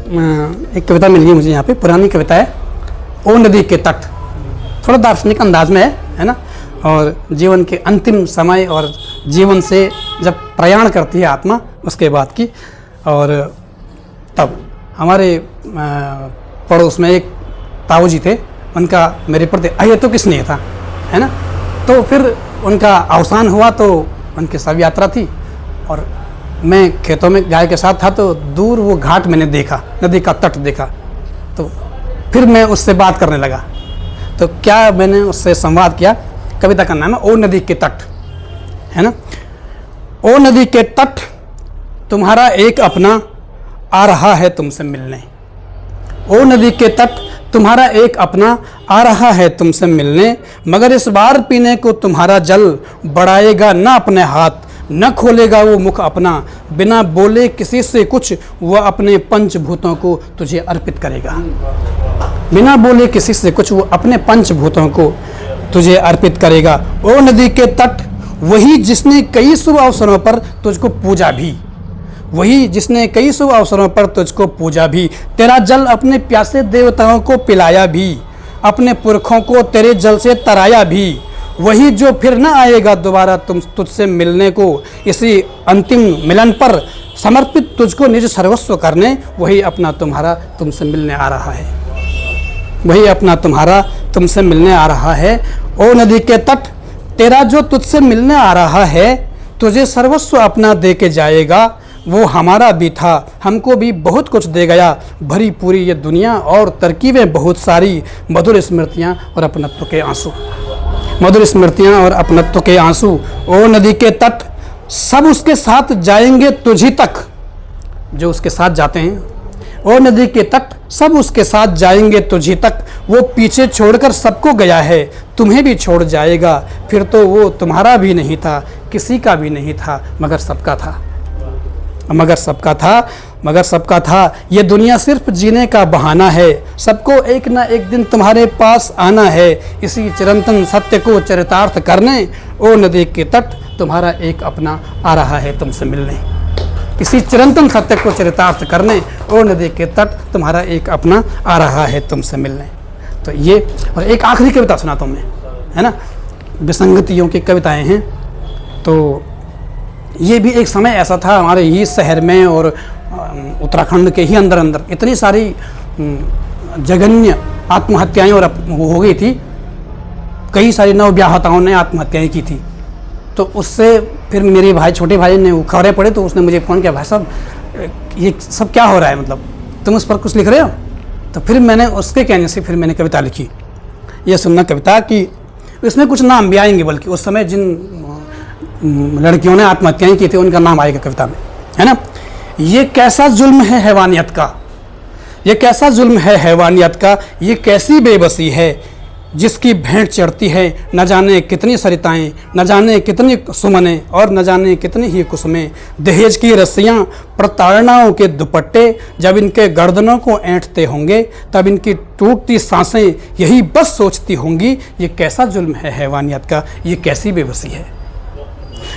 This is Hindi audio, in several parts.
एक कविता मिल गई मुझे यहाँ पे, पुरानी कविता है, ओ नदी के तट। थोड़ा दार्शनिक अंदाज में है ना। और जीवन के अंतिम समय और जीवन से जब प्रयाण करती है आत्मा उसके बाद की। और तब हमारे पड़ोस में एक ताऊ जी थे, उनका मेरे प्रति अहेतुक स्नेह था, है ना। तो फिर उनका अवसान हुआ तो उनकी शव यात्रा थी और मैं खेतों में गाय के साथ था, तो दूर वो घाट मैंने देखा, नदी का तट देखा। तो फिर मैं उससे बात करने लगा। तो क्या मैंने उससे संवाद किया, कविता का नाम है ओ नदी के तट, है ना। ओ नदी के तट तुम्हारा एक अपना आ रहा है तुमसे मिलने। ओ नदी के तट तुम्हारा एक अपना आ रहा है तुमसे मिलने, मगर इस बार पीने को तुम्हारा जल बढ़ाएगा ना अपने हाथ, न खोलेगा वो मुख अपना, बिना बोले किसी से कुछ वह अपने पंचभूतों को तुझे अर्पित करेगा। बिना बोले किसी से कुछ वो अपने पंचभूतों को तुझे अर्पित करेगा। ओ नदी के तट वही जिसने कई शुभ अवसरों पर तुझको पूजा भी, वही जिसने कई शुभ अवसरों पर तुझको पूजा भी, तेरा जल अपने प्यासे देवताओं को पिलाया भी, अपने पुरखों को तेरे जल से तराया भी, वही जो फिर न आएगा दोबारा तुझसे मिलने को, इसी अंतिम मिलन पर समर्पित तुझको निज सर्वस्व करने, वही अपना तुम्हारा तुमसे मिलने आ रहा है, वही अपना तुम्हारा तुमसे मिलने आ रहा है। ओ नदी के तट तेरा जो तुझसे मिलने आ रहा है, तुझे सर्वस्व अपना दे के जाएगा, वो हमारा भी था, हमको भी बहुत कुछ दे गया, भरी पूरी ये दुनिया और तरकीबें बहुत सारी, मधुर स्मृतियाँ और अपनत्व के आंसू, मधुर स्मृतियाँ और अपनत्व के आंसू। ओ नदी के तट सब उसके साथ जाएंगे तुझी तक, जो उसके साथ जाते हैं। ओ नदी के तट सब उसके साथ जाएंगे तुझी तक, वो पीछे छोड़कर सबको गया है, तुम्हें भी छोड़ जाएगा, फिर तो वो तुम्हारा भी नहीं था, किसी का भी नहीं था, मगर सबका था, मगर सबका था, मगर सबका था। ये दुनिया सिर्फ जीने का बहाना है, सबको एक ना एक दिन तुम्हारे पास आना है, इसी चिरंतन सत्य को चरितार्थ करने, ओ नदी के तट तुम्हारा एक अपना आ रहा है तुमसे मिलने। इसी चिरंतन सत्य को चरितार्थ करने, ओ नदी के तट तुम्हारा एक अपना आ रहा है तुमसे मिलने। तो ये, और एक आखिरी कविता सुनाता हूँ मैं, है ना। विसंगतियों की कविताएं हैं। तो ये भी एक समय ऐसा था हमारे ही शहर में और उत्तराखंड के ही अंदर अंदर इतनी सारी जघन्य आत्महत्याएं और हो गई थी, कई सारी नवविवाहिताओं ने आत्महत्याएं की थी। तो उससे फिर मेरे भाई, छोटे भाई ने खबरें पढ़े, तो उसने मुझे फ़ोन किया, भाई साहब ये सब क्या हो रहा है, मतलब तुम उस पर कुछ लिख रहे हो। तो फिर मैंने उसके कहने से फिर मैंने कविता लिखी। ये सुनना कविता कि इसमें कुछ नाम भी आएंगे, बल्कि उस समय जिन लड़कियों ने आत्महत्याएं की थी उनका नाम आएगा कविता में, है ना। ये कैसा जुल्म है हैवानियत का, ये कैसा जुल्म है हैवानियत का, ये कैसी बेबसी है जिसकी भेंट चढ़ती है न जाने कितनी सरिताएं, न जाने कितनी सुमने और न जाने कितनी ही कुसुमें। दहेज की रस्सियाँ, प्रताड़नाओं के दुपट्टे जब इनके गर्दनों को ऐंठते होंगे, तब इनकी टूटती सांसें यही बस सोचती होंगी, ये कैसा जुल्म है हैवानियत का, ये कैसी बेबसी है,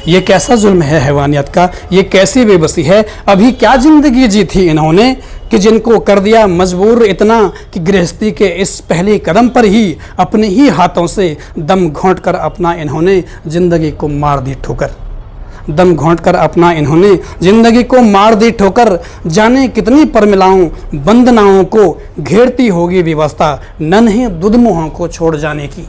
ये कैसा जुल्म है हैवानियत का, ये कैसी बेबसी है। अभी क्या जिंदगी जी थी इन्होंने कि जिनको कर दिया मजबूर इतना कि गृहस्थी के इस पहले कदम पर ही अपने ही हाथों से दम घोंट कर अपना इन्होंने जिंदगी को मार दी ठोकर, दम घोंट कर अपना इन्होंने जिंदगी को मार दी ठोकर। जाने कितनी परमिलाओं बंदनाओं को घेरती होगी व्यवस्था, नन्हे दुधमुहों को छोड़ जाने की।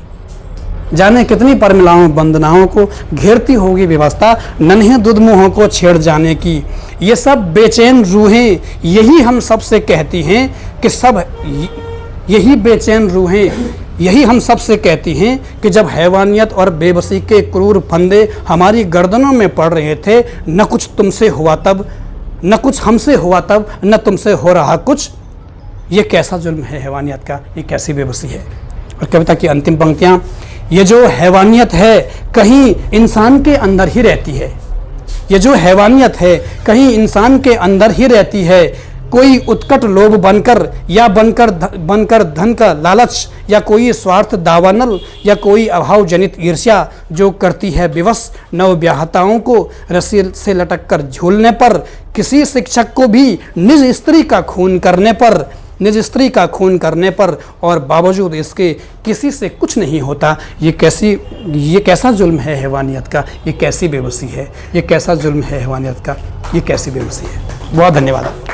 जाने कितनी परमिलाओं बंदनाओं को घेरती होगी व्यवस्था, नन्हे दुधमुहों को छेड़ जाने की। ये सब बेचैन रूहें यही हम सबसे कहती हैं कि सब, यही बेचैन रूहें यही हम सबसे कहती हैं कि जब हैवानियत और बेबसी के क्रूर फंदे हमारी गर्दनों में पड़ रहे थे, न कुछ तुमसे हुआ तब, न कुछ हमसे हुआ तब, न तुमसे हो रहा कुछ, ये कैसा जुल्म है हैवानियत का, ये कैसी बेबसी है। और कविता की अंतिम पंक्तियाँ, ये जो हैवानियत है कहीं इंसान के अंदर ही रहती है, ये जो हैवानियत है कहीं इंसान के अंदर ही रहती है, कोई उत्कट लोभ बनकर या बनकर धन का लालच, या कोई स्वार्थ दावानल, या कोई अभाव जनित ईर्ष्या जो करती है विवश नवब्याहताओं को रस्सी से लटक कर झूलने पर, किसी शिक्षक को भी निज स्त्री का खून करने पर और बावजूद इसके किसी से कुछ नहीं होता। ये कैसा जुल्म है हैवानियत का, ये कैसी बेबसी है, ये कैसा जुल्म है हैवानियत का, ये कैसी बेबसी है। बहुत धन्यवाद।